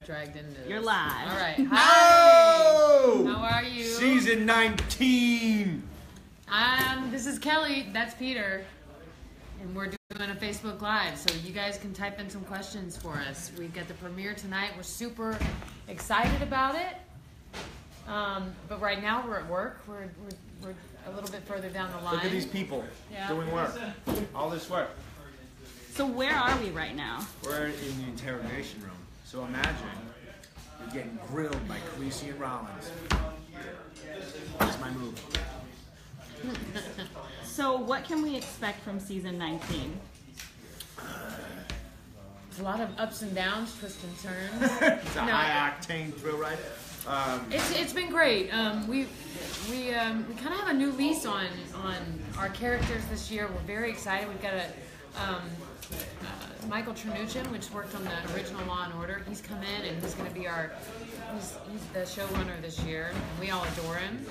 dragged into this. You're live. All right. Hi. Oh! How are you? Season 19. This is Kelly. That's Peter. And we're doing a Facebook Live, so you guys can type in some questions for us. We got the premiere tonight. We're super excited about it. But right now we're at work. We're a little bit further down the line. Look at these people doing work. All this work. So where are we right now? We're in the interrogation room. So imagine you're getting grilled by Khaleesi and Rollins. That's my move. So what can we expect from season 19? There's a lot of ups and downs, twists and turns. It's a high octane thrill ride. It's been great. We kind of have a new lease on our characters this year. We're very excited. We've got Michael Trinuchin, which worked on the original Law and Order. He's come in and he's going to be he's the showrunner this year. And we all adore him.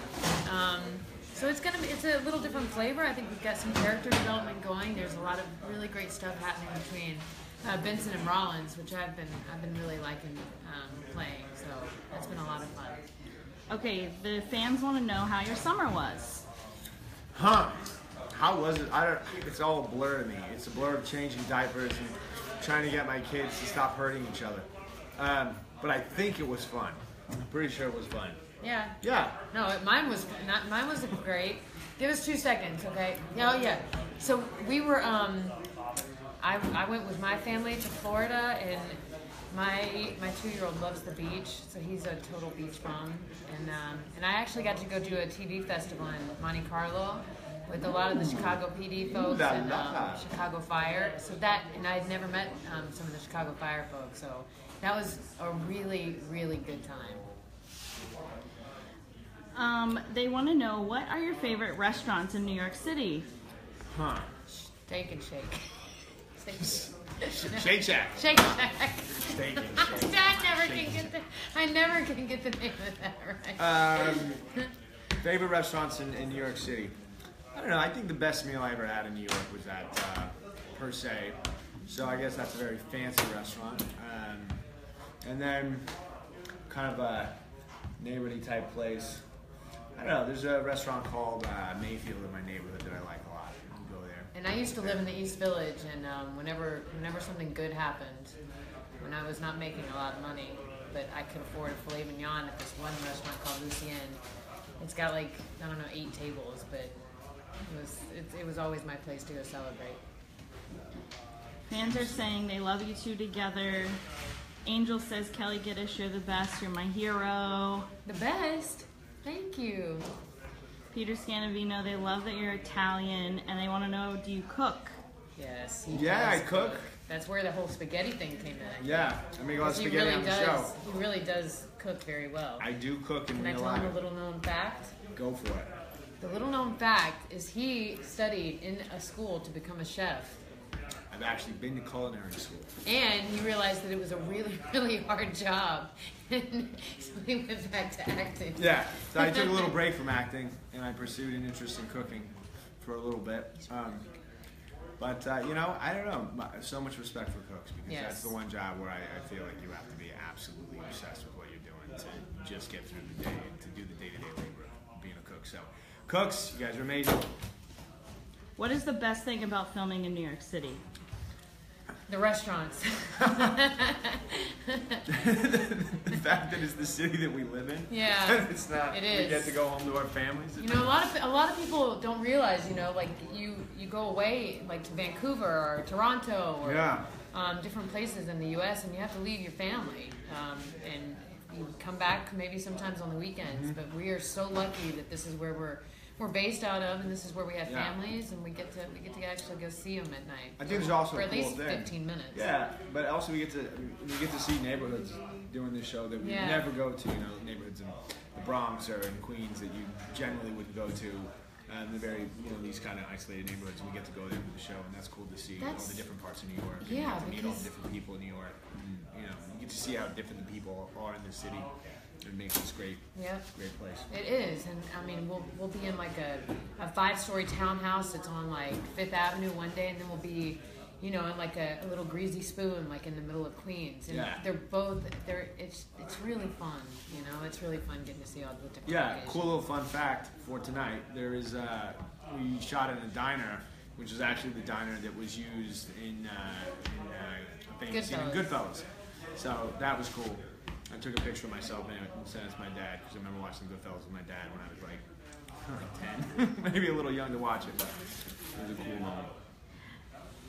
So it's a little different flavor. I think we've got some character development going. There's a lot of really great stuff happening between Benson and Rollins, which I've been really liking playing. So that's been a lot of fun. Okay, the fans want to know how your summer was. Huh? How was it? It's all a blur to me. It's a blur of changing diapers and trying to get my kids to stop hurting each other. But I think it was fun. I'm pretty sure it was fun. Yeah. Yeah. No, mine was great. Give us 2 seconds, okay? Oh yeah. So we were I went with my family to Florida, and my 2-year-old loves the beach, so he's a total beach bum. And I actually got to go do a TV festival in Monte Carlo with a lot of the Chicago PD folks and Chicago Fire. So and I'd never met some of the Chicago Fire folks, so that was a really, really good time. They want to know, what are your favorite restaurants in New York City? Huh? Steak and Shake. Shake Shack. Shake Shack. Steak and Shake. I never can get the name of that right. Favorite restaurants in New York City? I don't know. I think the best meal I ever had in New York was at Per Se. So I guess that's a very fancy restaurant. And then kind of a neighborhoody type place. I don't know. There's a restaurant called Mayfield in my neighborhood that I like a lot. You can go there. And I used to live in the East Village, and whenever something good happened, when I was not making a lot of money, but I could afford a filet mignon at this one restaurant called Lucien. It's got 8 tables, but it was always my place to go celebrate. Fans are saying they love you two together. Angel says, Kelli Giddish, you're the best. You're my hero. The best? Thank you. Peter Scanavino, they love that you're Italian, and they want to know, do you cook? Yes. I cook. That's where the whole spaghetti thing came in. Yeah, I make a lot of spaghetti on the show. He really does cook very well. I do cook in real life. Can I tell him a little known fact? Go for it. The little known fact is he studied in a school to become a chef. I've actually been to culinary school. And he realized that it was a really, really hard job. And so he went back to acting. Yeah, so I took a little break from acting, and I pursued an interest in cooking for a little bit. But I don't know. So much respect for cooks, because that's the one job where I feel like you have to be absolutely obsessed with what you're doing to just get through the day and to do the day-to-day labor of being a cook. So, cooks, you guys are amazing. What is the best thing about filming in New York City? The restaurants. The fact that it's the city that we live in. Yeah. It's not. It is. We get to go home to our families. A lot of people don't realize, you go away to Vancouver or Toronto or different places in the U.S. and you have to leave your family and you come back maybe sometimes on the weekends. But we are so lucky that this is where we're based out of, and this is where we have families, and we get to actually go see them at night. I think there's also for at a cool least thing. 15 minutes. Yeah, but also we get to see neighborhoods doing this show that we never go to. Neighborhoods in the Bronx or in Queens that you generally wouldn't go to. The very these kind of isolated neighborhoods. We get to go there for the show, and that's cool to see all the different parts of New York. And you get to meet all the different people in New York. And, you get to see how different the people are in the city. It makes this great place. It is, and we'll be in a 5-story townhouse that's on 5th Avenue one day, and then we'll be you know, and like a little greasy spoon, like in the middle of Queens. And it's really fun, you know, it's really fun getting to see all the different locations. Cool little fun fact for tonight. There is, we shot in a diner, which was actually the diner that was used in a famous scene in Goodfellas. So that was cool. I took a picture of myself and sent it to my dad, because I remember watching Goodfellas with my dad when I was like 10. Maybe a little young to watch it, but it was a cool moment.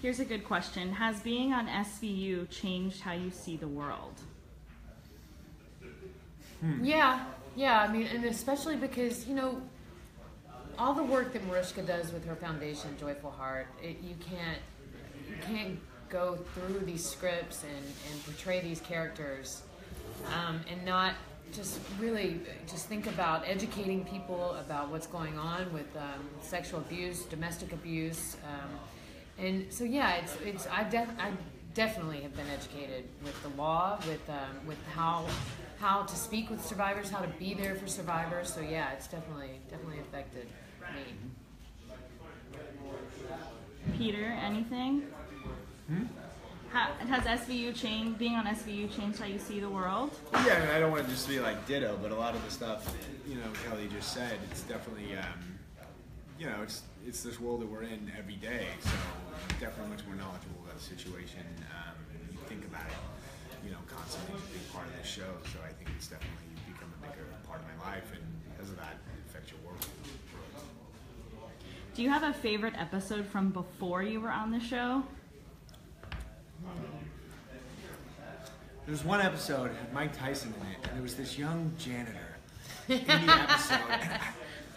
Here's a good question. Has being on SVU changed how you see the world? Yeah, I mean, and especially because, you know, all the work that Mariska does with her foundation, Joyful Heart, you can't go through these scripts and portray these characters and not just really just think about educating people about what's going on with sexual abuse, domestic abuse, and so yeah, I definitely have been educated with the law, with how to speak with survivors, how to be there for survivors. So yeah, it's definitely affected me. Peter, anything? Has SVU changed? Being on SVU changed how you see the world? Yeah, I mean, I don't want to just be like ditto, but a lot of the stuff, you know, Kelly just said, it's definitely, you know, it's this world that we're in every day. So I'm definitely much more knowledgeable about the situation. You think about it, you know, constantly being part of this show. So I think it's definitely become a bigger part of my life, and because of that, it affects your world. Do you have a favorite episode from before you were on the show? There was one episode, it had Mike Tyson in it, and there was this young janitor in the episode.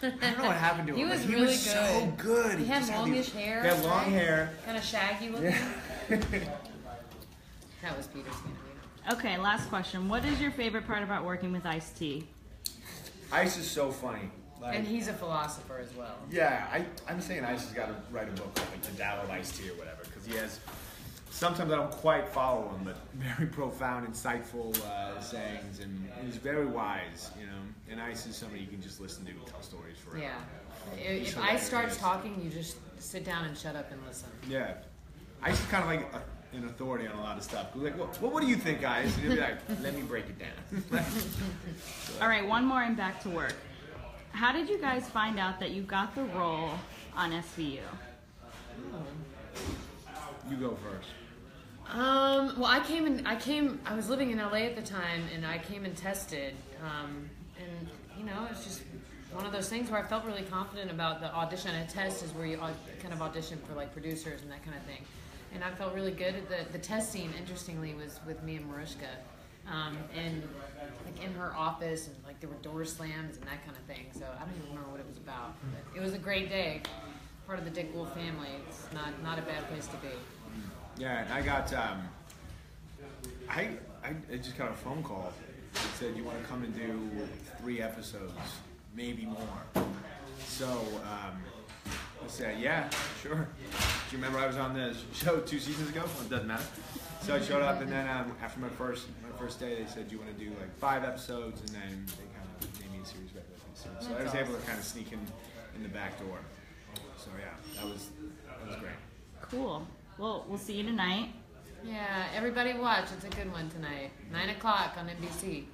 I don't know what happened to him. He was but really was so good. He had longish hair. He had long hair. Kind of shaggy looking. Yeah. That was Peter Scanavino. Okay, last question. What is your favorite part about working with Ice-T? Ice is so funny. Like, And he's a philosopher as well. Yeah, I'm saying Ice has got to write a book like The Tao of Ice-T or whatever, because he has. Sometimes I don't quite follow him, but very profound, insightful sayings, and he's very wise, you know. And Ice is somebody you can just listen to and tell stories forever. Yeah. If Ice starts talking, you just sit down and shut up and listen. Yeah. Ice is kind of like an authority on a lot of stuff. We're like, what do you think, Ice? And he'll be like, let me break it down. All right, one more and back to work. How did you guys find out that you got the role on SVU? You go first. Well, I was living in LA at the time, and I came and tested, and, you know, it's just one of those things where I felt really confident about the audition. A test is where you kind of audition for, like, producers and that kind of thing. And I felt really good. The test scene, interestingly, was with me and Mariska, and, like, in her office, and, like, there were door slams and that kind of thing. So I don't even remember what it was about. But it was a great day. Part of the Dick Wolf family. It's not a bad place to be. Yeah, and I got, I just got a phone call that said, you want to come and do 3 episodes, maybe more. So, I said, yeah, sure. Do you remember I was on the show 2 seasons ago? Well, it doesn't matter. So I showed up, and then after my first day, they said, do you want to do like 5 episodes? And then they kind of made me a series regular. So I was able to kind of sneak in the back door. So yeah, that was great. Cool. Well, we'll see you tonight. Yeah, everybody watch. It's a good one tonight. 9 o'clock on NBC.